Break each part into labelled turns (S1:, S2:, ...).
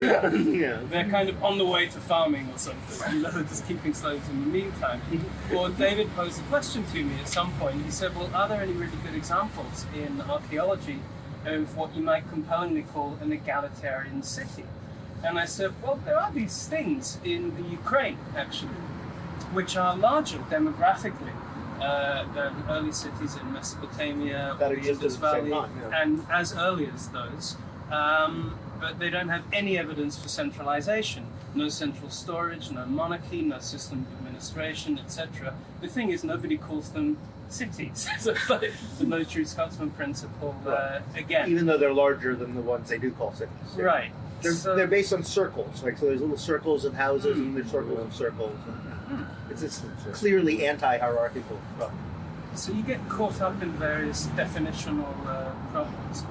S1: Yeah.
S2: They're kind of on the way to farming or something, just keeping slaves in the meantime. Or David posed a question to me at some point. He said, well, are there any really good examples in archaeology of what you might componently call an egalitarian city? And I said, well, there are these things in the Ukraine, actually, which are larger demographically than early cities in Mesopotamia or the Indus Valley, and as early as those. But they don't have any evidence for centralization. No central storage, no monarchy, no system of administration, etc. The thing is, nobody calls them cities. So it's like the no true Scotsman principle again.
S1: Even though they're larger than the ones they do call cities. Yeah.
S2: Right.
S1: They're based on circles, like so. There's little circles of houses, and there's circles of circles. It's clearly anti-hierarchical.
S2: So you get caught up in various definitional problems.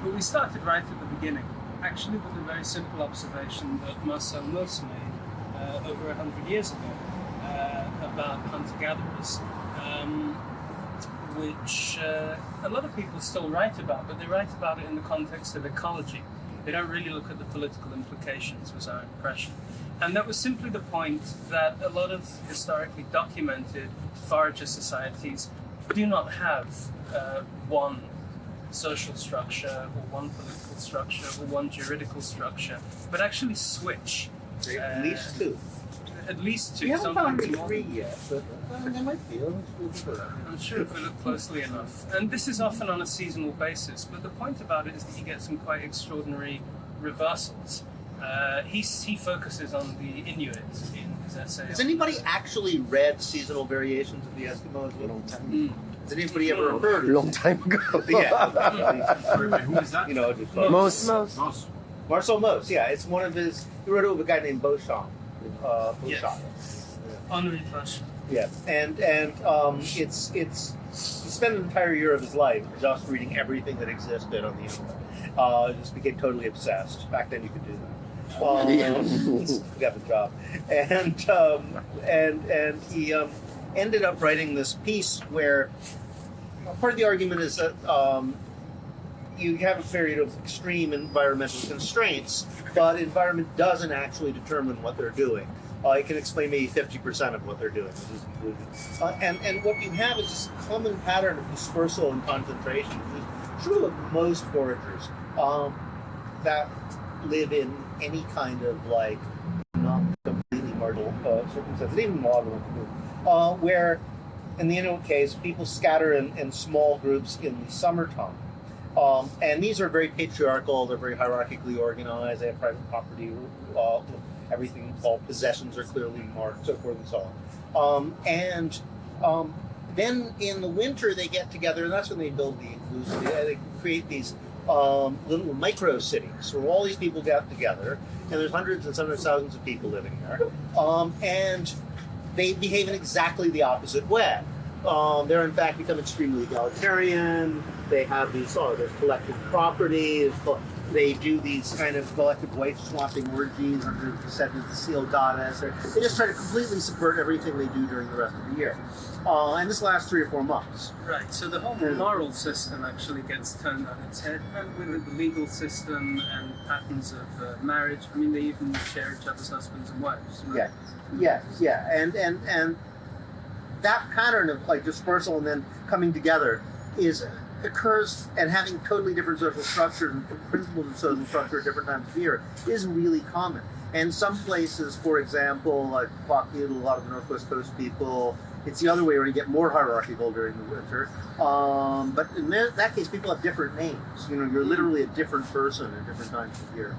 S2: But we started right at the beginning, actually with a very simple observation that Marcel Mauss made over 100 years ago about hunter-gatherers, which a lot of people still write about, but they write about it in the context of ecology. They don't really look at the political implications, was our impression. And that was simply the point that a lot of historically documented forager societies do not have one social structure or one political structure or one juridical structure, but actually switch.
S1: At least two.
S2: At least two.
S1: We haven't found
S2: sometimes more.
S1: three yet, but there might be.
S2: I'm sure if we look closely enough. And this is often on a seasonal basis, but the point about it is that you get some quite extraordinary reversals. He focuses on the Inuit in his essay.
S1: Has anybody actually read Seasonal Variations of the Eskimos? A long time. Has anybody ever heard?
S3: Long time ago.
S1: Yeah.
S4: Who is that?
S1: You know, just
S3: Most.
S1: Marcel Mauss. Yeah, it's one of his. He wrote it with a guy named Beauchamp.
S2: Yes. Henri Beauchamp.
S1: Yeah, and it's he spent an entire year of his life just reading everything that existed on the internet. Just became totally obsessed. Back then, you could do that. We got the job, and he ended up writing this piece where part of the argument is that you have a period of extreme environmental constraints, but environment doesn't actually determine what they're doing. It can explain maybe 50% of what they're doing, which is included. And what you have is this common pattern of dispersal and concentration, which is true of most foragers that live in any kind of like not completely marginal circumstances, even moderate, where in the Inuit case, people scatter in small groups in the summertime. And these are very patriarchal, they're very hierarchically organized, they have private property, everything, all possessions are clearly marked, so forth and so on. Then in the winter they get together, and that's when they build the inclusive, they create these little micro cities where all these people get together, and there's hundreds and sometimes thousands of people living there. And they behave in exactly the opposite way. They're in fact become extremely egalitarian. They have these there's collective property. They do these kind of collective wife swapping orgies under the consent of the seal goddess. They just try to completely subvert everything they do during the rest of the year. And this lasts 3 or 4 months.
S2: Right, so the whole moral system actually gets turned on its head, and with the legal system and patterns of marriage. I mean, they even share each other's husbands and wives. Right?
S1: Yeah. And that pattern of like dispersal and then coming together occurs, and having totally different social structures and principles of social structure at different times of year is really common. And some places, for example, like Kwakut, a lot of the Northwest Coast people, it's the other way where you get more hierarchical during the winter. But in that case, people have different names. You know, you're literally a different person at different times of year.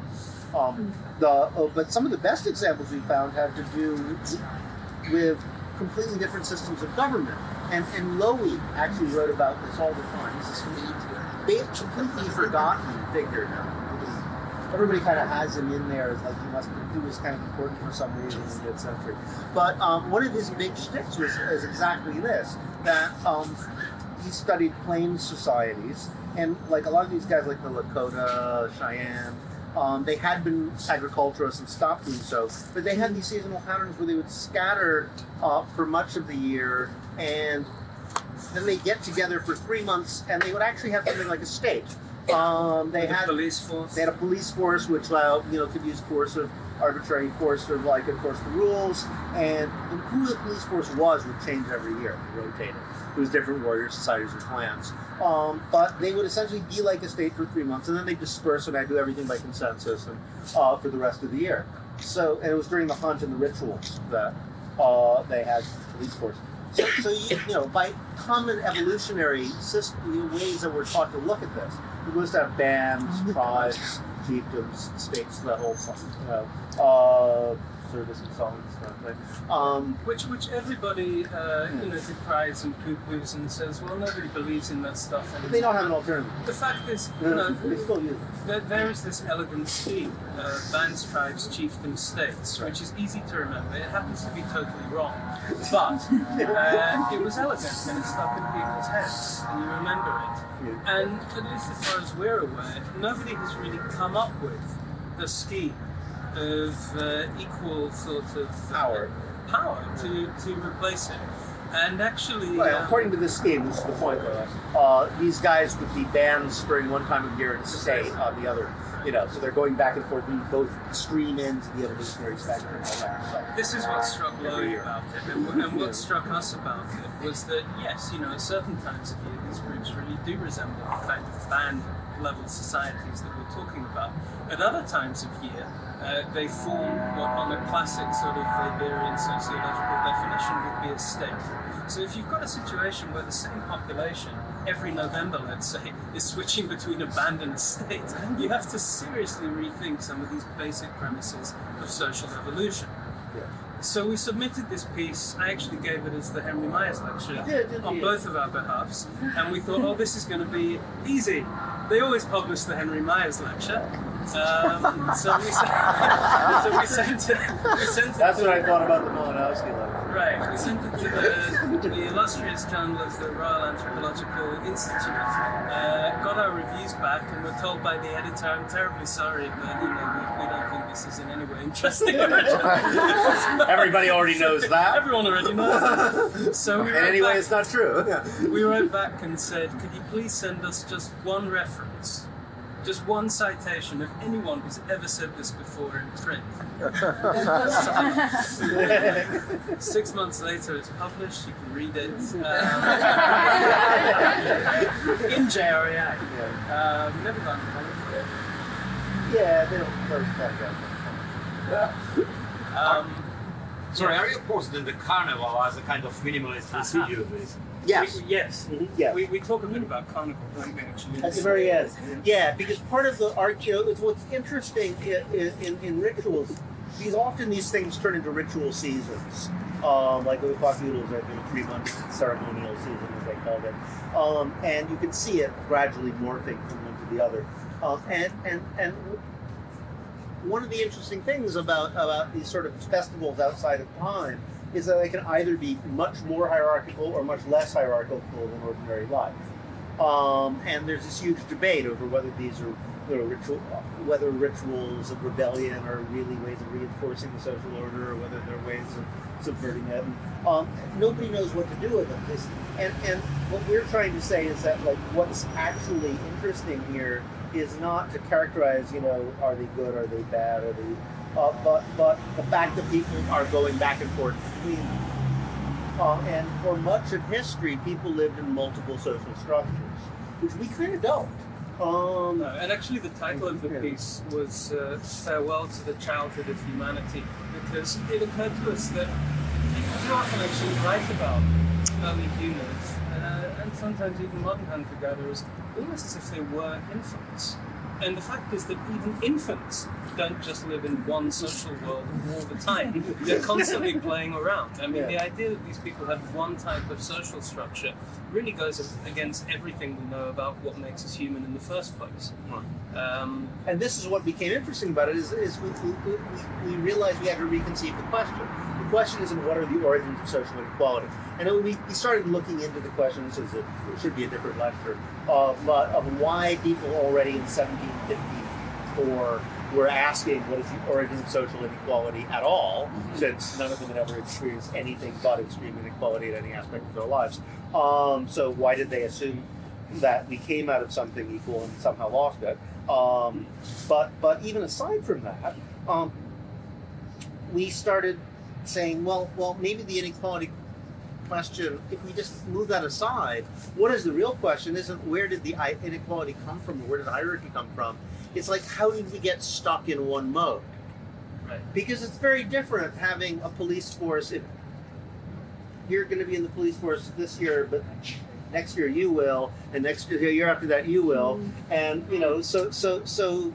S1: But some of the best examples we found have to do with completely different systems of government. And Lowy actually wrote about this all the time. This is a completely forgotten figure now. Everybody kind of has him in there as like he was kind of important for some reason in the mid-century. But one of his big shticks is exactly this, that he studied plains societies, and like a lot of these guys like the Lakota, Cheyenne, they had been agriculturists and stopped doing so, but they had these seasonal patterns where they would scatter for much of the year, and then they get together for 3 months, and they would actually have something like a state. They had
S2: police force.
S1: They had a police force which could use coercive, arbitrary coercive, like enforce the rules, and who the police force was would change every year. It rotated. It was different warrior societies and clans. But they would essentially be like a state for 3 months, and then they disperse and I do everything by consensus and for the rest of the year. So, and it was during the hunt and the rituals that they had police force. So by common evolutionary ways that we're taught to look at this, we must have bands, tribes, chiefdoms, states, that whole service and so on and stuff, right?
S2: Which everybody decries and poo-poos and says, well, nobody believes in that stuff anymore.
S1: They don't have an alternative.
S2: The fact is,
S1: they still use it.
S2: there is this elegant scheme, bands, tribes, chiefdoms, states, which is easy to remember. It happens to be totally wrong, but it was elegant and it stuck in people's heads, and you remember it.
S1: Yeah.
S2: And at least as far as we're aware, nobody has really come up with a scheme of equal sort of power to replace it. And actually,
S1: according to this scheme, this is the point though, these guys would be bands during one time of year and stay on the other. So they're going back and forth in both extreme ends of the evolutionary spectrum.
S2: This is what struck Lowe about it, and what struck us about it was that yes, at certain times of year, these groups really do resemble the kind of band-level societies that we're talking about. At other times of year, they form what on a classic sort of Weberian sociological definition would be a state. So if you've got a situation where the same population every November, let's say, is switching between a band and a state, you have to seriously rethink some of these basic premises of social evolution.
S1: Yeah.
S2: So we submitted this piece. I actually gave it as the Henry Myers lecture on both of our behalves, and we thought, oh, this is going to be easy. They always publish the Henry Myers lecture. So we sent it.
S1: That's what I thought about the Malinowski lecture.
S2: Right, we sent it to the illustrious journal of the Royal Anthropological Institute. Got our reviews back, and we're told by the editor, "I'm terribly sorry, but we don't think this is in any way interesting."
S1: Everybody already knows that.
S2: Everyone already knows that. So
S1: anyway, it's not true.
S2: We wrote back and said, "Could you please send us just one reference?" Just one citation of anyone who's ever said this before in print. 6 months later, it's published. You can read it in JREA. Never done it.
S1: Yeah, they don't first that guy.
S4: Sorry, are you opposed in the carnival as a kind of minimalist procedure?
S1: Yes.
S2: Yes.
S1: Mm-hmm. Yes.
S2: We talk a bit about carnival, don't we, actually?
S1: At the very end. Yeah, because part of the art, what's interesting in rituals, because often these things turn into ritual seasons. Like the Quafudos are the 3-month ceremonial season, as they called it. And you can see it gradually morphing from one to the other. And one of the interesting things about these sort of festivals outside of time is that they can either be much more hierarchical or much less hierarchical than ordinary life. And there's this huge debate over whether these are whether rituals of rebellion are really ways of reinforcing the social order or whether they're ways of subverting it. And, nobody knows what to do with them. And what we're trying to say is that what's actually interesting here is not to characterize, are they good, are they bad, are they but the fact that people are going back and forth between them. And for much of history, people lived in multiple social structures, which we kind of don't.
S2: And actually the title of the piece was Farewell to the Childhood of Humanity, because it occurred to us that people do often actually write about early humans, and sometimes even modern hunter-gatherers, almost as if they were infants. And the fact is that even infants don't just live in one social world all the time. They're constantly playing around. I mean, the idea that these people have one type of social structure really goes against everything we know about what makes us human in the first place.
S1: And this is what became interesting about it, is we realized we had to reconceive the question. The question isn't what are the origins of social inequality. And then we started looking into the question, so it should be a different lecture, but of why people already in 1754 were asking what is the origin of social inequality at all, since none of them had ever experienced anything but extreme inequality at any aspect of their lives. So why did they assume that we came out of something equal and somehow lost it. But even aside from that, we started saying, well, maybe the inequality question, if we just move that aside, what is the real question isn't where did the inequality come from, or where did the hierarchy come from? It's like, how did we get stuck in one mode?
S2: Right.
S1: Because it's very different having a police force. If you're going to be in the police force this year, but next year you will, and next year after that you will, and so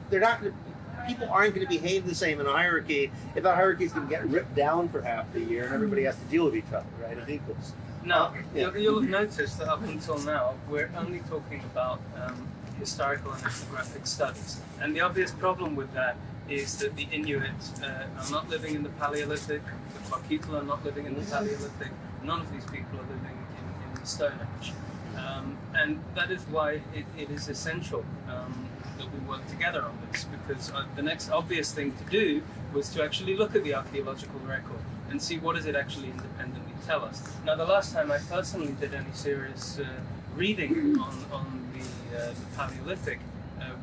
S1: they're not going to. People aren't going to behave the same in a hierarchy if that hierarchy is going to get ripped down for half the year and everybody has to deal with each other, right, as equals.
S2: Now, you'll have noticed that up until now, we're only talking about historical and ethnographic studies. And the obvious problem with that is that the Inuit are not living in the Paleolithic, the Kwakita are not living in the Paleolithic, none of these people are living in the Stone Age. And that is why it is essential that we work together on this, because the next obvious thing to do was to actually look at the archaeological record and see what does it actually independently tell us. Now, the last time I personally did any serious reading on the Paleolithic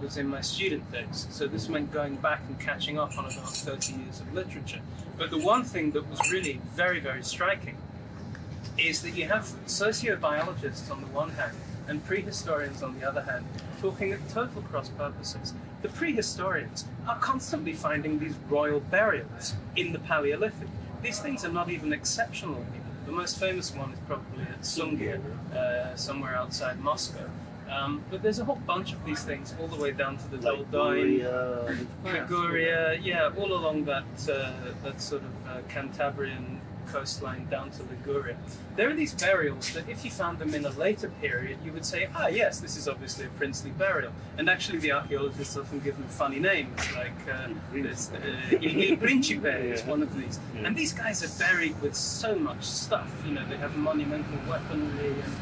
S2: was in my student days. So this meant going back and catching up on about 30 years of literature. But the one thing that was really very, very striking is that you have sociobiologists on the one hand and prehistorians on the other hand talking at total cross purposes. The prehistorians are constantly finding these royal burials in the Paleolithic. These things are not even exceptional here. The most famous one is probably at Sungir, somewhere outside Moscow. But there's a whole bunch of these things all the way down to the Doldoin, Liguria, yeah, all along that sort of Cantabrian coastline down to Liguria. There are these burials that if you found them in a later period, you would say, yes, this is obviously a princely burial. And actually the archaeologists often give them funny names, like Il Principe is one of these. And these guys are buried with so much stuff. They have monumental weaponry and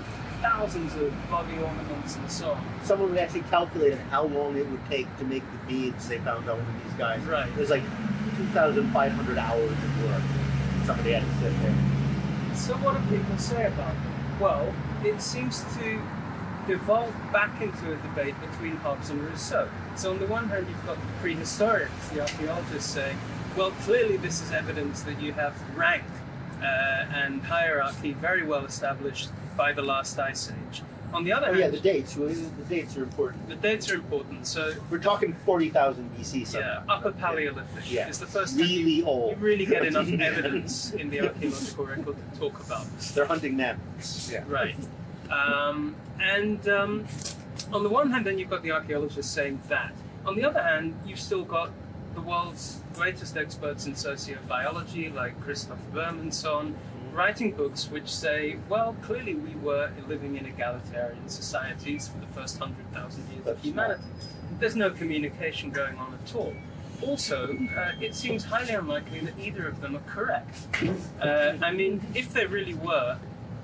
S2: thousands of body ornaments and so on.
S1: Someone would actually calculate how long it would take to make the beads they found on these guys.
S2: Right.
S1: It was like 2,500 hours of work. Somebody had to sit there.
S2: So what do people say about it? Well, it seems to devolve back into a debate between Hobbes and Rousseau. So on the one hand, you've got the prehistorians, the archaeologists saying, well, clearly this is evidence that you have rank and hierarchy very well established by the last ice age. On the other hand,
S1: the dates. The dates are important.
S2: The dates are important. So
S1: we're talking 40,000 BC.
S2: Yeah, Upper Paleolithic is the first
S1: really
S2: time you
S1: old.
S2: You really get enough evidence in the archaeological record to talk about.
S1: They're hunting mammoths. Yeah.
S2: Right. On the one hand, then you've got the archaeologists saying that. On the other hand, you've still got the world's greatest experts in sociobiology, like Christoph Bermanson, writing books which say, well, clearly we were living in egalitarian societies for the first 100,000 years of humanity. There's no communication going on at all. Also, it seems highly unlikely that either of them are correct. If there really were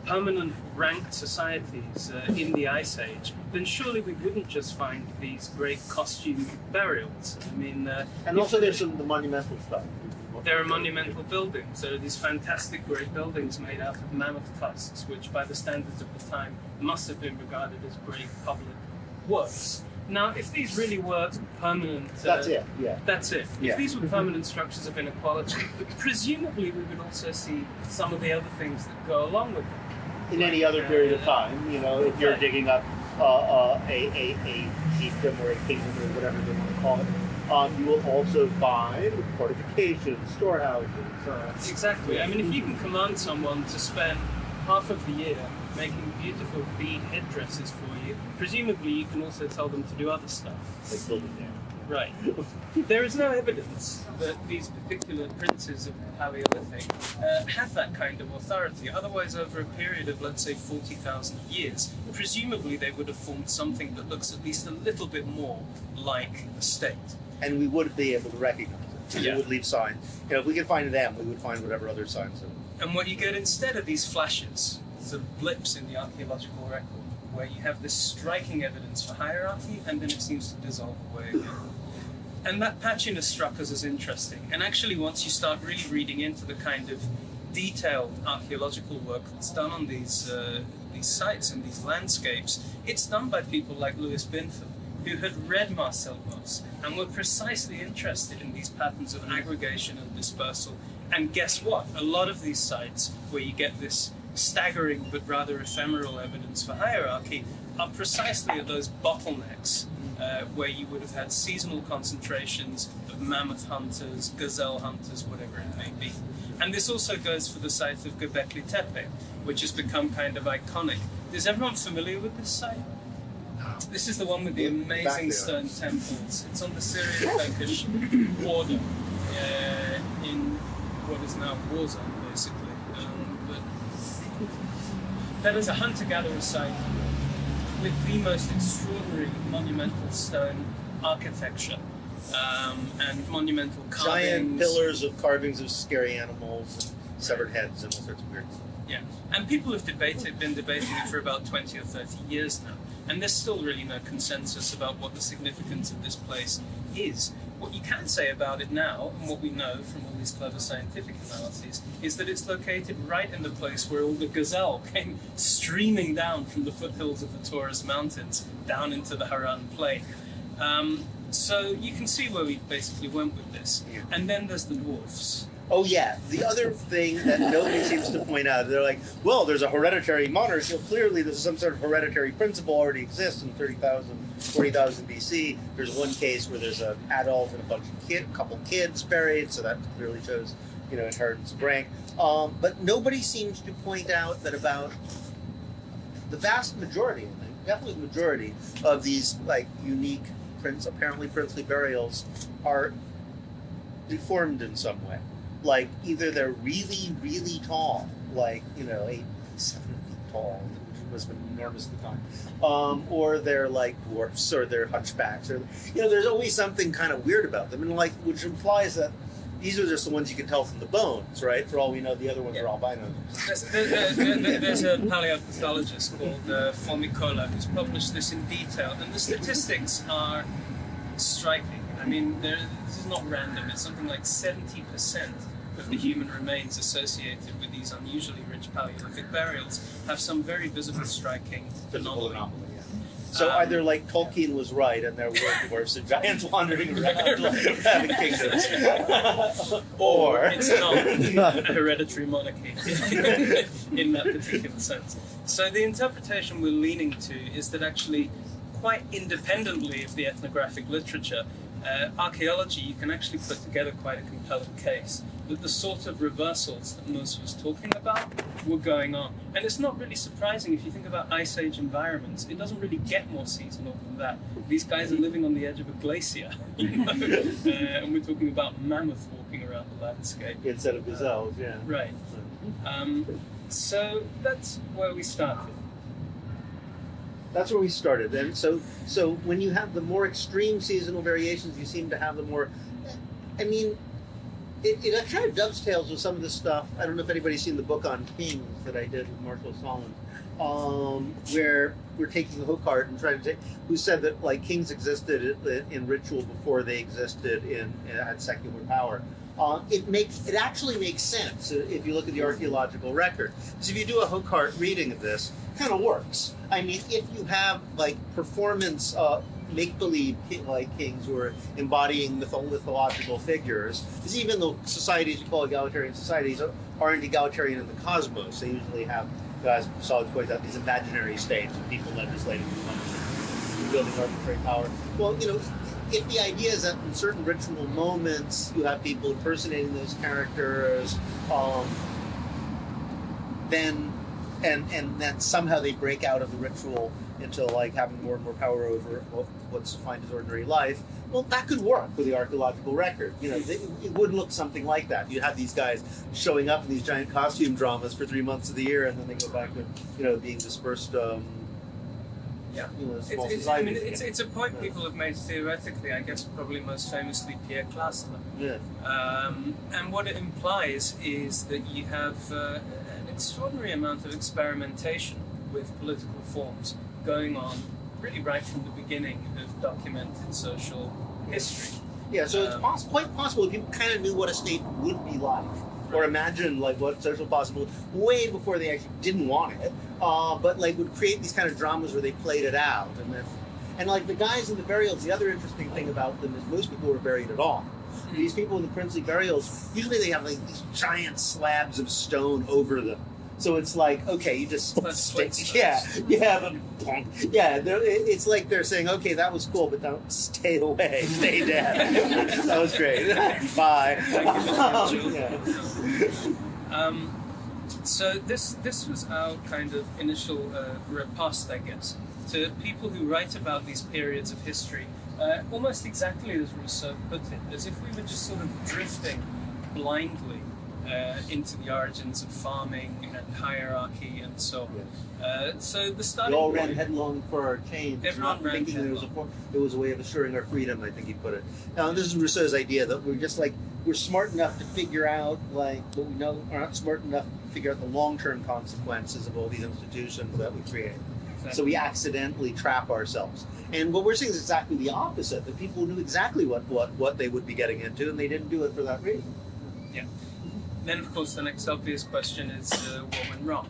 S2: permanent ranked societies in the Ice Age, then surely we wouldn't just find these great costume burials.
S1: And also there's some of the monumental stuff.
S2: There are monumental buildings. There are these fantastic great buildings made out of mammoth tusks, which by the standards of the time must have been regarded as great public works. Now, if these really were permanent...
S1: That's it.
S2: If these were permanent structures of inequality, presumably we would also see some of the other things that go along with them.
S1: In any other period of time, if you're digging up a chiefdom or a kingdom or whatever they want to call it, you will also find fortifications, storehouses.
S2: Exactly. If you can command someone to spend half of the year making beautiful bead headdresses for you, presumably you can also tell them to do other stuff.
S1: Like building dams.
S2: Right. There is no evidence that these particular princes of the Paleolithic had that kind of authority. Otherwise, over a period of, let's say, 40,000 years, presumably they would have formed something that looks at least a little bit more like a state.
S1: And we would be able to recognize it.
S2: Yeah.
S1: We would leave signs. If we could find them, we would find whatever other signs are.
S2: And what you get instead are these flashes, sort of blips in the archaeological record, where you have this striking evidence for hierarchy, and then it seems to dissolve away again. And that patchiness struck us as interesting. And actually, once you start really reading into the kind of detailed archaeological work that's done on these these sites and these landscapes, it's done by people like Louis Binford, who had read Marcel Mauss and were precisely interested in these patterns of aggregation and dispersal. And guess what? A lot of these sites where you get this staggering but rather ephemeral evidence for hierarchy are precisely at those bottlenecks where you would have had seasonal concentrations of mammoth hunters, gazelle hunters, whatever it may be. And this also goes for the site of Göbekli Tepe, which has become kind of iconic. Is everyone familiar with this site? This is the one with the amazing stone temples. It's on the Syrian-Turkish border in what is now war zone, basically. But that is a hunter-gatherer site with the most extraordinary monumental stone architecture and monumental carvings.
S1: Giant pillars of carvings of scary animals, severed heads, and all sorts of weird stuff.
S2: Yeah, and people have been debating it for about 20 or 30 years now, and there's still really no consensus about what the significance of this place is. What you can say about it now, and what we know from all these clever scientific analyses, is that it's located right in the place where all the gazelle came streaming down from the foothills of the Taurus Mountains down into the Haran Plain. So you can see where we basically went with this.
S1: Yeah.
S2: And then there's the dwarfs.
S1: Oh yeah, the other thing that nobody seems to point out, they're like, well, there's a hereditary monarch, so clearly there's some sort of hereditary principle already exists in 40,000 BC. There's one case where there's an adult and a couple kids buried, so that clearly shows, inheritance of rank. But nobody seems to point out that about the vast majority, I think, definitely the majority of these unique apparently princely burials are deformed in some way. Like either they're really, really tall, 7 feet tall, which must have been enormous at the time, or they're like dwarfs, or they're hunchbacks, or there's always something kind of weird about them, and which implies that these are just the ones you can tell from the bones, right? For all we know, the other ones are albinos.
S2: There's a paleopathologist called Formicola who's published this in detail, and the statistics are striking. I mean, this is not random. It's something like 70% of the human remains associated with these unusually rich Paleolithic burials have some very visible, striking anomaly.
S1: Yeah. So either Tolkien was right and there were dwarfs and giants wandering around having kingdoms, or
S2: it's not a hereditary monarchy in that particular sense. So the interpretation we're leaning to is that actually, quite independently of the ethnographic literature, archaeology, you can actually put together quite a compelling case that the sort of reversals that Mauss was talking about were going on. And it's not really surprising if you think about Ice Age environments. It doesn't really get more seasonal than that. These guys are living on the edge of a glacier, and we're talking about mammoth walking around the landscape.
S1: Instead of gazelles, yeah.
S2: Right. So that's where we started.
S1: That's where we started. And so when you have the more extreme seasonal variations, you seem to have the more... I mean, it kind of dovetails with some of the stuff. I don't know if anybody's seen the book on kings that I did with Marshall Solomon, where we're taking the Hocart and trying to take... Who said that, kings existed in ritual before they existed had secular power. It actually makes sense if you look at the archaeological record. Because if you do a Hocart reading of this, it kind of works. I mean, if you have performance make-believe kings who are embodying mythological figures, because even though societies we call egalitarian societies aren't egalitarian in the cosmos, they usually have, as Solid points out, these imaginary states of people legislating and building arbitrary power. Well, if the idea is that in certain ritual moments you have people impersonating those characters, then that somehow they break out of the ritual into having more and more power over what's defined as ordinary life. Well, that could work with the archaeological record. It would look something like that. You'd have these guys showing up in these giant costume dramas for 3 months of the year, and then they go back to being dispersed.
S2: It's a point people have made theoretically, I guess probably most famously Pierre Clastre.
S1: Yeah.
S2: And what it implies is that you have an extraordinary amount of experimentation with political forms going on really right from the beginning of documented social history.
S1: Yeah, so it's quite possible that people kind of knew what a state would be like or imagine like what social possible way before they actually didn't want it, but like would create these kind of dramas where they played it out, and like the guys in the burials. The other interesting thing about them is most people were buried at all. These people in the princely burials, usually they have like these giant slabs of stone over them. So it's like, okay, you just it's like they're saying, okay, that was cool, but don't stay away, stay dead. That was great. Bye.
S2: So this was our kind of initial riposte, I guess, to people who write about these periods of history, almost exactly as Rousseau put it, as if we were just sort of drifting blindly into the origins of farming and hierarchy and so on. So the starting
S1: We all
S2: point,
S1: ran headlong for our change, not thinking it was a way of assuring our freedom, I think he put it. Now, this is Rousseau's idea that we're just like, we're smart enough to figure out, like, what we know, are not smart enough to figure out the long-term consequences of all these institutions that we create.
S2: Exactly.
S1: So we accidentally trap ourselves. And what we're saying is exactly the opposite, that people knew exactly what they would be getting into, and they didn't do it for that reason.
S2: Yeah. Then, of course, the next obvious question is what went wrong?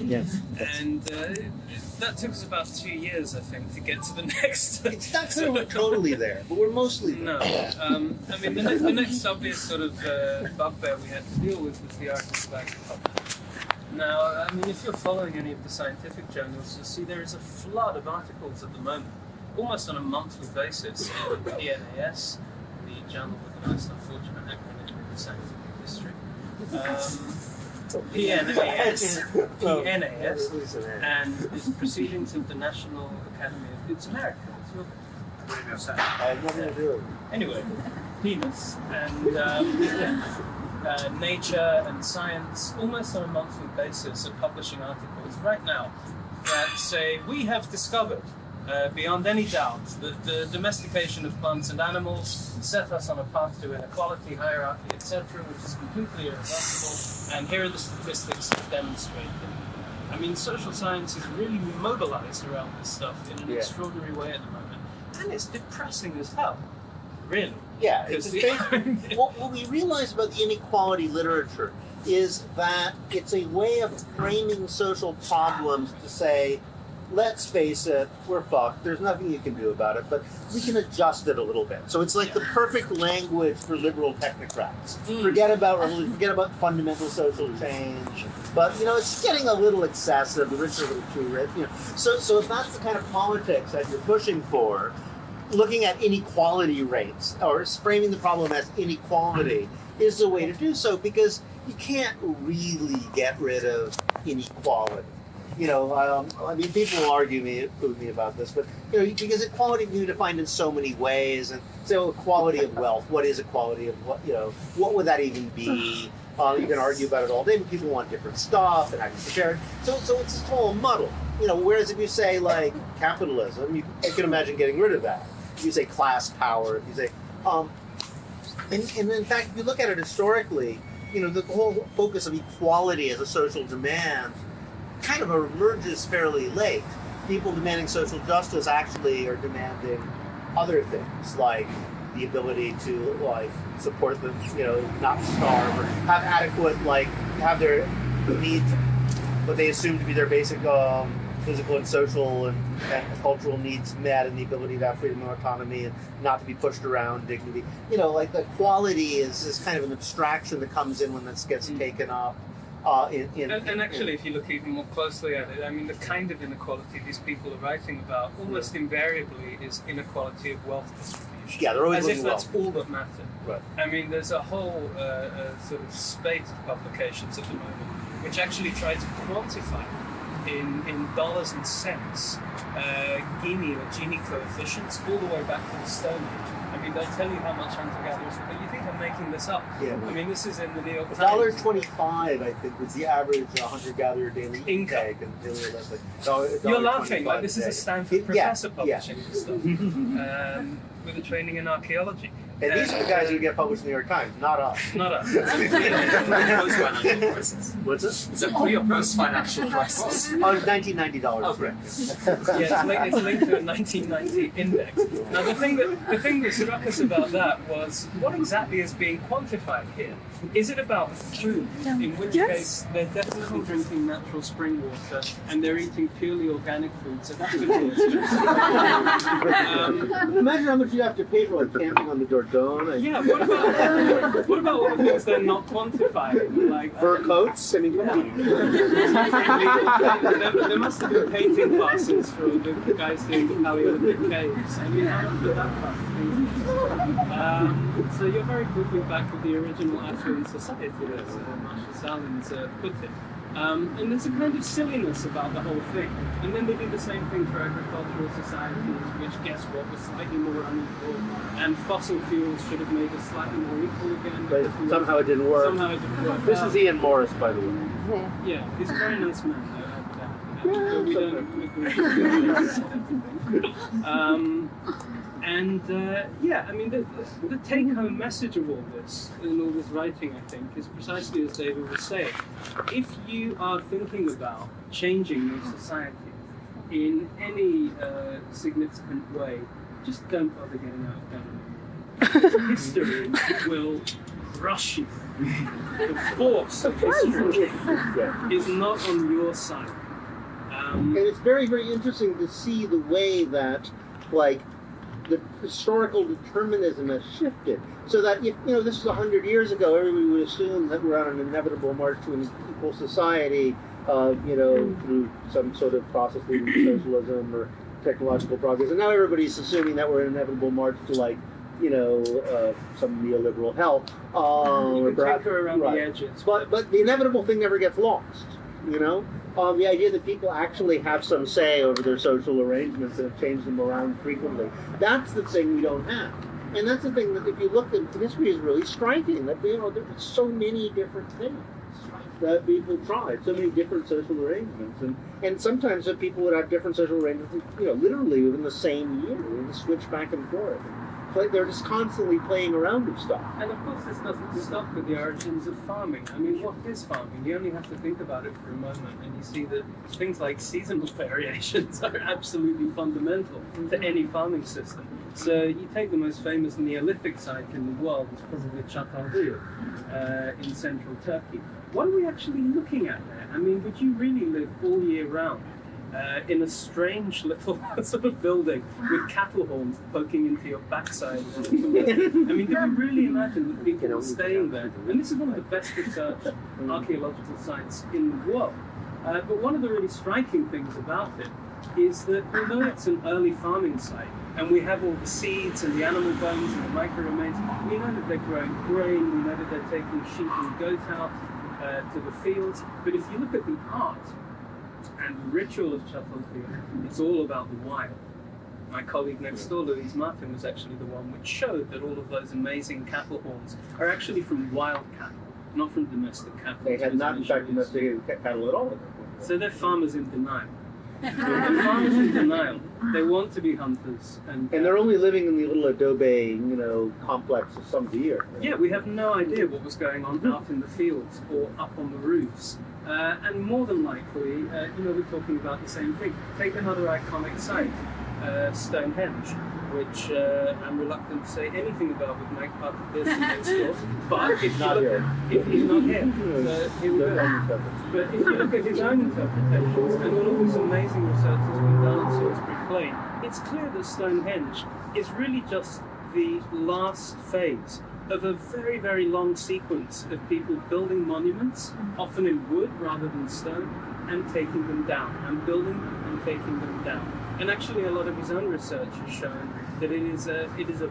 S1: Yes.
S2: And that took us about 2 years, I think, to get to the next.
S1: It's not that we're totally there, but we're mostly there.
S2: No. I mean, the next obvious sort of bugbear we had to deal with was the argument of agriculture. Now, I mean, if you're following any of the scientific journals, you'll see there is a flood of articles at the moment, almost on a monthly basis, in PNAS, the journal with the most unfortunate acronym in scientific history. PNAS, and it's Proceedings of the National Academy of It's America.
S1: I have nothing to do with it.
S2: Anyway, Penis and Nature and Science, almost on a monthly basis, are publishing articles right now that say we have discovered, beyond any doubt, that the domestication of plants and animals set us on a path to inequality, hierarchy, etc., which is completely irreversible, and here are the statistics that demonstrate it. I mean, social science is really mobilized around this stuff in an extraordinary way at the moment, and it's depressing as hell, really.
S1: Yeah, it's what we realize about the inequality literature is that it's a way of framing social problems to say, let's face it, we're fucked. There's nothing you can do about it, but we can adjust it a little bit. So it's like the perfect language for liberal technocrats. Forget about religion, forget about fundamental social change. But it's getting a little excessive. The rich are a little too rich. So if that's the kind of politics that you're pushing for, looking at inequality rates or framing the problem as inequality is the way to do so, because you can't really get rid of inequality. I mean, people will argue with me about this, but because equality can be defined in so many ways, and so equality of wealth. What is equality of what? What would that even be? You can argue about it all day, but people want different stuff and how you compare it. So it's this whole muddle. Whereas if you say like capitalism, you can imagine getting rid of that. If you say class power, if you say, and in fact, if you look at it historically, the whole focus of equality as a social demand kind of emerges fairly late. People demanding social justice actually are demanding other things, like the ability to support them, not starve, or have adequate, have their needs, what they assume to be their basic physical and social and cultural needs met, and the ability to have freedom and autonomy and not to be pushed around, dignity. The quality is kind of an abstraction that comes in when this gets taken up. And
S2: actually, if you look even more closely at it, I mean, the kind of inequality these people are writing about almost invariably is inequality of wealth distribution.
S1: Yeah, they're always
S2: as if
S1: looking
S2: that's all that matters.
S1: Right.
S2: I mean, there's a whole sort of spate of publications at the moment which actually try to quantify in dollars and cents Gini or Gini coefficients all the way back to the Stone Age. I mean, they'll tell you how much hunter-gatherers, but you think I'm making this up.
S1: Yeah.
S2: I mean, this is in the New York Times.
S1: $1.25, I think, was the average hunter-gatherer daily intake in Paleolithic.
S2: You're laughing, like this is a Stanford professor publishing this stuff with a training in archaeology.
S1: And these are the guys who get published in the New York Times, not us.
S2: Not us.
S4: Post-financial crisis.
S1: What's this?
S4: It's a pre or post-financial crisis.
S1: Oh, it's $1990.
S4: Oh, great.
S2: Yeah, it's linked to a 1990 index. Now, the thing that struck us about that was what exactly is being quantified here? Is it about food? In which case, they're definitely drinking natural spring water and they're eating purely organic food, so that's going to be expensive.
S1: Imagine how much you have to pay for like camping on the Dordogne.
S2: Yeah, what about all the things they're not quantifying? Like
S1: Fur coats? I mean, come on.
S2: there must have been painting classes for the guys doing the Paleolithic caves. I mean, how much did that cost? So you're very quickly back with the original affluent society, as Marshall Sahlins put it. And there's a kind of silliness about the whole thing. And then they do the same thing for agricultural societies, which, guess what, was slightly more unequal. And fossil fuels should have made us slightly more equal again.
S1: But somehow it didn't work.
S2: Somehow it didn't work.
S1: This is Ian Morris, by the way.
S2: Yeah, he's a very nice man. But we don't agree. Yeah, I mean, the take-home message of all this, and all this writing, I think, is precisely as David was saying. If you are thinking about changing your society in any significant way, just don't bother getting out of bed. History will rush you. The force of history is not on your side.
S1: And it's very, very interesting to see the way that, like, the historical determinism has shifted. So that if, this is 100 years ago, everybody would assume that we're on an inevitable march to an equal society, through some sort of process leading to socialism or technological progress. And now everybody's assuming that we're in an inevitable march to, like, some neoliberal hell.
S2: You can take her around the edges.
S1: But the inevitable thing never gets lost, the idea that people actually have some say over their social arrangements and have changed them around frequently. That's the thing we don't have. And that's the thing that if you look at history is really striking, that there's so many different things that people tried, so many different social arrangements. And sometimes that people would have different social arrangements, literally within the same year. They would switch back and forth. Like they're just constantly playing around with stuff.
S2: And of course this doesn't stop with the origins of farming. I mean, what is farming? You only have to think about it for a moment and you see that things like seasonal variations are absolutely fundamental to any farming system. So you take the most famous Neolithic site in the world, it's probably Çatalhöyük in central Turkey. What are we actually looking at there? I mean, would you really live all year round in a strange little sort of building with cattle horns poking into your backside? I mean, do you really imagine that people are staying there? And this is one of the best researched archaeological sites in the world. But one of the really striking things about it is that although it's an early farming site, and we have all the seeds and the animal bones and the micro remains, we know that they're growing grain, we know that they're taking sheep and goat out to the fields. But if you look at the art and the ritual of Çatalhöyük, it's all about the wild. My colleague next door, Louise Martin, was actually the one which showed that all of those amazing cattle horns are actually from wild cattle, not from domestic cattle.
S1: They had not, in fact, domesticated cattle at all.
S2: So they're farmers in denial. They're farmers in denial. They want to be hunters. And
S1: they're only living in the little adobe, complex some of the year.
S2: Yeah, we have no idea what was going on out in the fields or up on the roofs. And more than likely, we're talking about the same thing. Take another iconic site, Stonehenge, which I'm reluctant to say anything about with Mike Parker next door. But if he's not here, here we go. But if you look at his own interpretations and all of this amazing research that's been done on Salisbury Plain, it's clear that Stonehenge is really just the last phase of a very, very long sequence of people building monuments, often in wood rather than stone, and taking them down, and building them and taking them down. And actually a lot of his own research has shown that it is a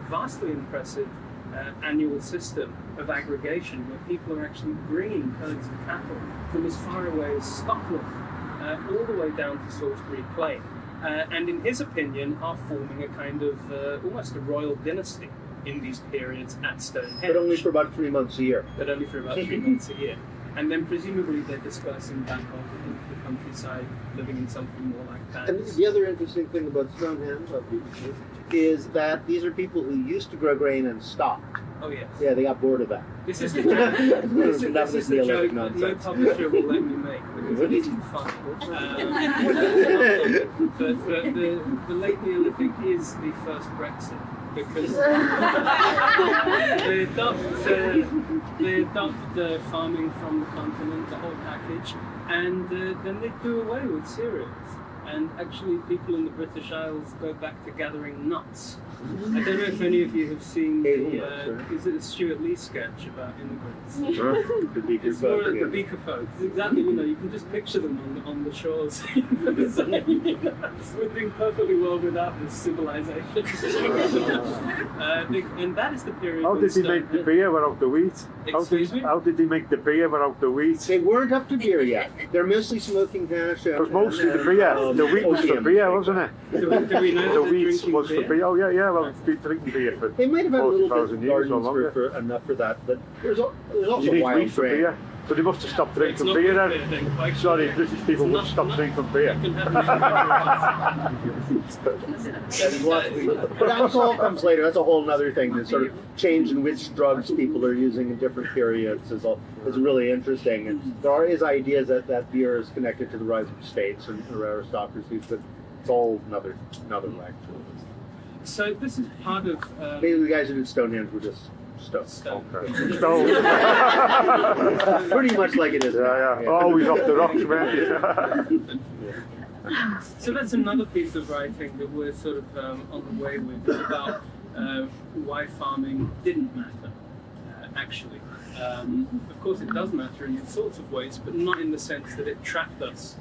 S2: vastly impressive annual system of aggregation where people are actually bringing herds of cattle from as far away as Scotland all the way down to Salisbury Plain. And in his opinion are forming a kind of almost a royal dynasty in these periods at Stonehenge.
S1: But only for about 3 months a year.
S2: But only for about 3 months a year. And then presumably they're dispersing back off into the countryside, living in something more like that.
S1: And the other interesting thing about Stonehenge, is that these are people who used to grow grain and stopped.
S2: Oh yes.
S1: Yeah, they got bored of that.
S2: This is the joke. This is the joke that no
S1: nonsense.
S2: publisher will let me make because it isn't funny. But the late Neolithic is the first Brexit because they adopt the farming from the continent, the whole package, and then they do away with cereals. And actually, people in the British Isles go back to gathering nuts. I don't know if any of you have seen is it a Stuart Lee sketch about immigrants?
S1: The beaker
S2: It's more like the beaker folk. It's exactly, you can just picture them on the shores. We're doing perfectly well without this civilization. And that is the period.
S3: How did he make the beer without the wheat?
S2: Excuse me?
S3: How did he make the beer without the wheat?
S1: They weren't up to beer yet. They're mostly smoking hash.
S3: It was mostly the beer. The wheat was for beer, wasn't it?
S2: Do we know
S3: The
S2: that
S3: wheat
S2: drinking
S3: was for
S2: beer?
S3: beer. Oh yeah. Well, we've been drinking beer for
S1: They might have had a little bit
S3: 40,000
S1: of
S3: years or
S1: gardens
S3: longer.
S1: for enough for that, but there's also
S3: You need
S1: wild
S3: wheat for
S1: grain.
S3: beer. So they must have stopped
S2: It's
S3: drinking
S2: not
S3: beer
S2: good
S3: then.
S2: beer, quite
S3: Sorry,
S2: sure.
S3: British people
S2: It's
S3: would stop
S2: not-
S3: drinking beer.
S2: You can have
S1: But alcohol comes later. That's a whole other thing. The sort of change in which drugs people are using in different periods is really interesting. And there is ideas that beer is connected to the rise of states and aristocracies, but it's all another lecture.
S2: So this is part of
S1: Maybe the guys who did Stonehenge were just stoned.
S2: Stone.
S3: So,
S1: Pretty much like it is now.
S3: yeah. Always off the rocks, man.
S2: So that's another piece of writing that we're sort of on the way with, is about why farming didn't matter, actually. Of course it does matter in all sorts of ways, but not in the sense that it trapped us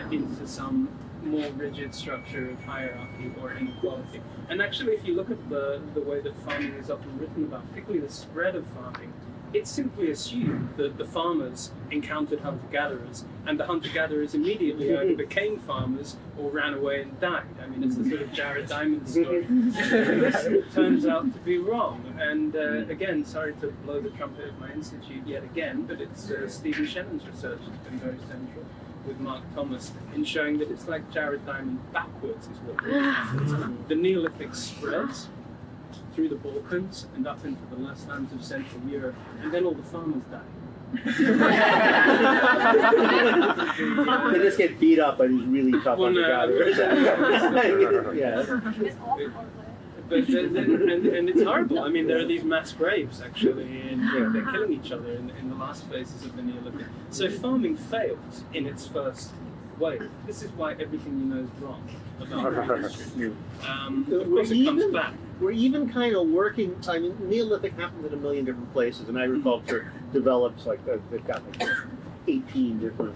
S2: into some more rigid structure of hierarchy or inequality. And actually, if you look at the way that farming is often written about, particularly the spread of farming, it's simply assumed that the farmers encountered hunter-gatherers, and the hunter-gatherers immediately either became farmers or ran away and died. I mean, it's the sort of Jared Diamond story. This turns out to be wrong. And again, sorry to blow the trumpet of my institute yet again, but it's Stephen Shannon's research has been very central with Mark Thomas in showing that it's like Jared Diamond backwards is what really happens. The Neolithic spreads through the Balkans and up into the less lands of Central Europe, and then all the farmers die.
S1: They just get beat up by these really tough
S2: Well, no,
S1: hunter-gatherers. Yeah.
S2: But and it's horrible. I mean, there are these mass graves actually, and they're killing each other in the last phases of the Neolithic. So farming failed in its first wave. This is why everything you know is wrong about history. Of course, it comes back.
S1: We're even kind of working. I mean, Neolithic happens in a million different places, and agriculture develops like they've got like 18 different.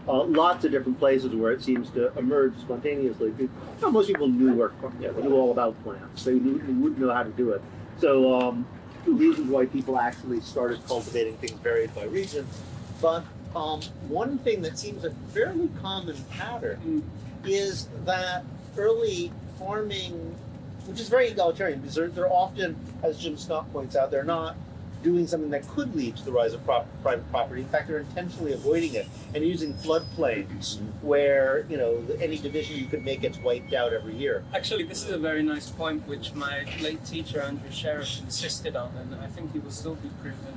S1: Lots of different places where it seems to emerge spontaneously. Most people knew they knew all about plants. They wouldn't know how to do it. So the reasons why people actually started cultivating things varied by region. But one thing that seems a fairly common pattern is that early farming, which is very egalitarian, because they're often, as Jim Scott points out, they're not doing something that could lead to the rise of private property. In fact, they're intentionally avoiding it and using floodplains where, any division you could make gets wiped out every year.
S2: Actually, this is a very nice point which my late teacher, Andrew Sheriff, insisted on, and I think he will still be proven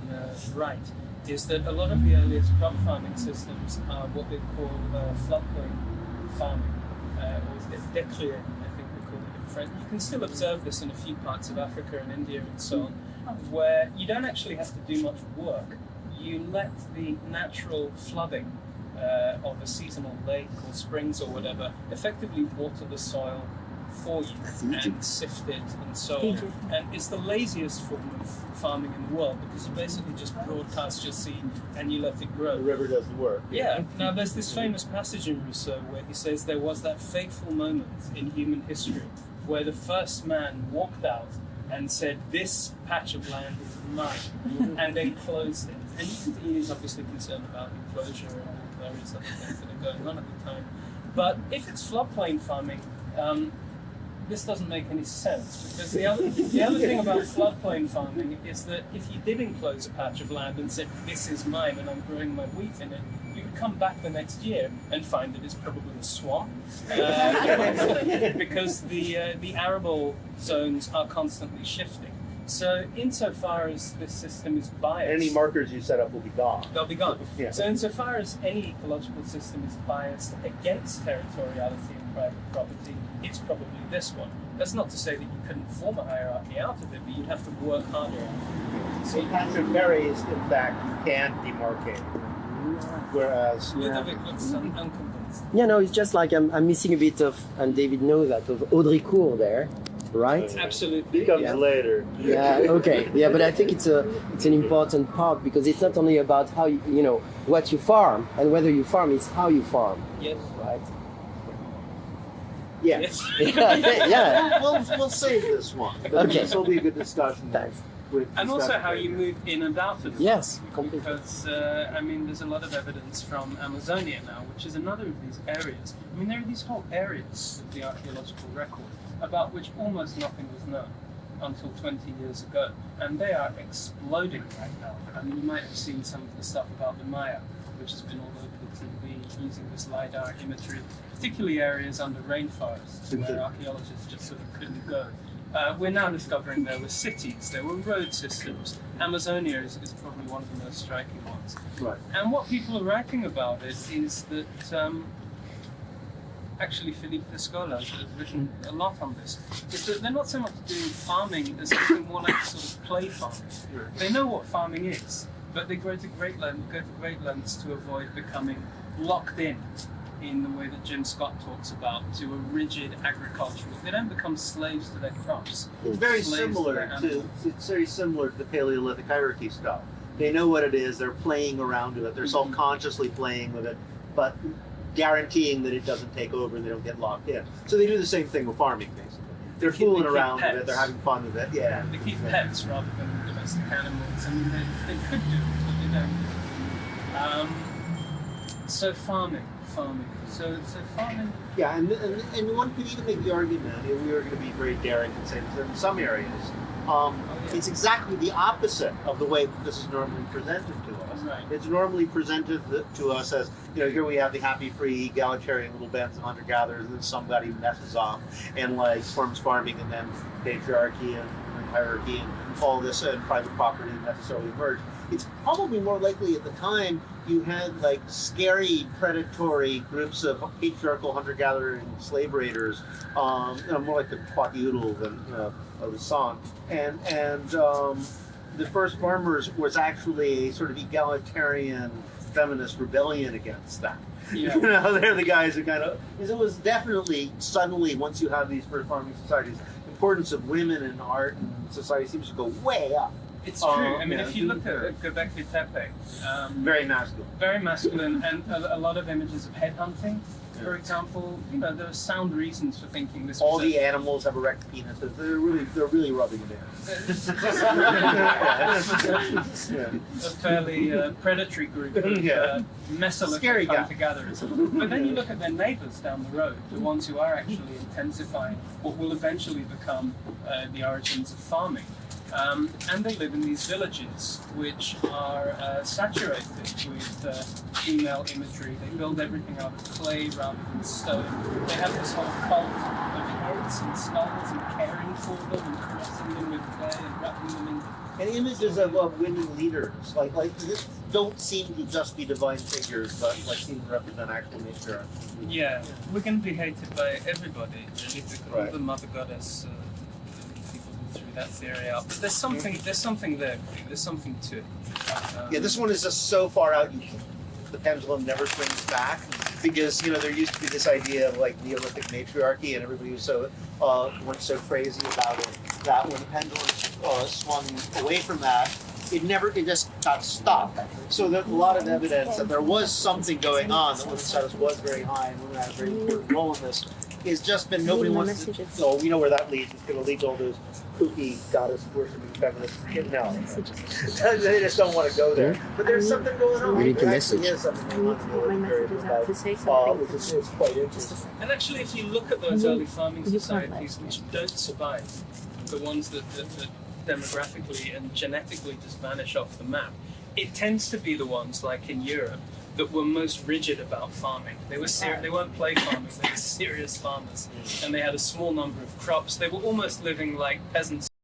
S2: right, is that a lot of the earliest crop farming systems are what they call floodplain farming, or décrier, I think they call it in French. You can still observe this in a few parts of Africa and India and so on, where you don't actually have to do much work. You let the natural flooding of a seasonal lake or springs or whatever effectively water the soil for you and sift it and so on. And it's the laziest form of farming in the world because you basically just broadcast your seed and you let it grow.
S1: The river does the work.
S2: Yeah. Now there's this famous passage in Rousseau where he says there was that fateful moment in human history where the first man walked out and said, "This patch of land is mine," and then closed it. And he is obviously concerned about enclosure and various other things that are going on at the time. But if it's floodplain farming, this doesn't make any sense, because the other thing about floodplain farming is that if you did enclose a patch of land and said, this is mine and I'm growing my wheat in it, you would come back the next year and find that it's probably a swamp, because the arable zones are constantly shifting. So insofar as this system is biased...
S1: Any markers you set up will be gone.
S2: They'll be gone.
S1: Yeah.
S2: So insofar as any ecological system is biased against territoriality and private property, it's probably this one. That's not to say that you couldn't form a hierarchy out of it, but you'd have to work harder.
S1: So patch of berries, in fact, you can demarcate. Whereas...
S2: Ludovic looks unconvinced.
S5: Yeah, no, it's just like I'm missing a bit of, and David knows that, of Audricourt there, right?
S2: Absolutely.
S3: Comes
S5: Yeah.
S3: later.
S5: Yeah, okay. Yeah, but I think it's an important part, because it's not only about how you know what you farm and whether you farm, it's how you farm,
S2: Yes.
S5: right?
S1: Yes.
S5: Yeah.
S1: We'll save this one.
S5: Okay.
S1: This will be a good discussion.
S5: Thanks.
S2: And also how you move in and out of it.
S5: Yes, completely.
S2: Because, I mean, there's a lot of evidence from Amazonia now, which is another of these areas. I mean, there are these whole areas of the archaeological record about which almost nothing was known until 20 years ago. And they are exploding right now. I mean, you might have seen some of the stuff about the Maya, which has been all over the TV using this LiDAR imagery, particularly areas under rainforests where archaeologists just sort of couldn't go. We're now discovering there were cities, there were road systems. Amazonia is probably one of the most striking ones.
S1: Right.
S2: And what people are writing about it is that, actually Philippe Descola has written a lot on this, is that they're not so much doing farming as something more like sort of play farming. They know what farming is, but they go to great lengths to avoid becoming locked in the way that Jim Scott talks about, to a rigid agricultural. They don't become slaves to their crops.
S1: It's very
S2: Slaves
S1: similar
S2: their
S1: to
S2: animals.
S1: it's very similar to the Paleolithic hierarchy stuff. They know what it is. They're playing around with it. They're self-consciously playing with it, but guaranteeing that it doesn't take over and they don't get locked in. So they do the same thing with farming, basically. They're fooling
S2: keep
S1: around with it.
S2: pets.
S1: They're having fun with it. Yeah.
S2: They keep pets rather than domestic animals. I mean, they could do it, but they don't. So farming. So farming.
S1: Yeah, and one could even make the argument, if we were going to be very daring and say that in some areas, it's exactly the opposite of the way that this is normally presented to us.
S2: Right.
S1: It's normally presented to us as, you know, here we have the happy, free, egalitarian little bands of hunter-gatherers, and then somebody messes up and like forms farming, and then patriarchy and hierarchy and all this and private property necessarily emerge. It's probably more likely at the time you had like scary predatory groups of patriarchal hunter-gatherer and slave raiders, more like the Quakiudal than of the song, and the first farmers was actually a sort of egalitarian feminist rebellion against that.
S2: Yeah.
S1: You know, they're the guys who kind of, because it was definitely suddenly, once you have these first farming societies, the importance of women in art and society seems to go way up.
S2: It's true. I mean, if you look at Göbekli Tepe,
S1: Very masculine.
S2: very masculine, and a lot of images of headhunting, for example. You know, there are sound reasons for thinking this.
S1: All
S2: was
S1: the animals have erect penises. They're really rubbing it in.
S2: a fairly predatory group of
S1: Scary
S2: Mesolithic
S1: guy.
S2: hunter-gatherers. But then you look at their neighbours down the road, the ones who are actually intensifying what will eventually become the origins of farming. And they live in these villages which are saturated with female imagery. They build everything out of clay rather than stone. They have this whole cult of heads and skulls and caring for them and caressing them with clay and wrapping them in.
S1: And images of women leaders, like this, don't seem to just be divine figures, but like seem to represent actual nature.
S2: Yeah, we're going to be hated by everybody, really, to call
S1: Right.
S2: the mother goddess. People who threw that theory out, but there's something there. There's something to it.
S1: Yeah, this one is just so far out, the pendulum never swings back, because, you know, there used to be this idea of like Neolithic matriarchy, and everybody was so went so crazy about it that when the pendulum swung away from that, it just got stopped. So there's a lot of evidence that there was something going on, that women's status was very high, and women had a very important role in this. It's just been nobody
S6: My
S1: wants to.
S6: messages.
S1: So we know where that leads. It's going to lead to all those kooky goddess worshiping feminists. No, they just don't want to go there. But there's something going on.
S5: We need to
S1: There
S5: message.
S1: actually is something
S6: I
S1: going
S6: need
S1: on
S6: to
S1: in
S6: put my
S1: the
S6: messages out to say
S1: which
S6: something.
S1: is quite interesting.
S2: And actually, if you look at those early farming
S6: You can't
S2: societies
S6: let-
S2: which don't survive, the ones that demographically and genetically just vanish off the map, it tends to be the ones like in Europe that were most rigid about farming. They were they weren't play farmers, they were serious farmers, and they had a small number of crops. They were almost living like peasants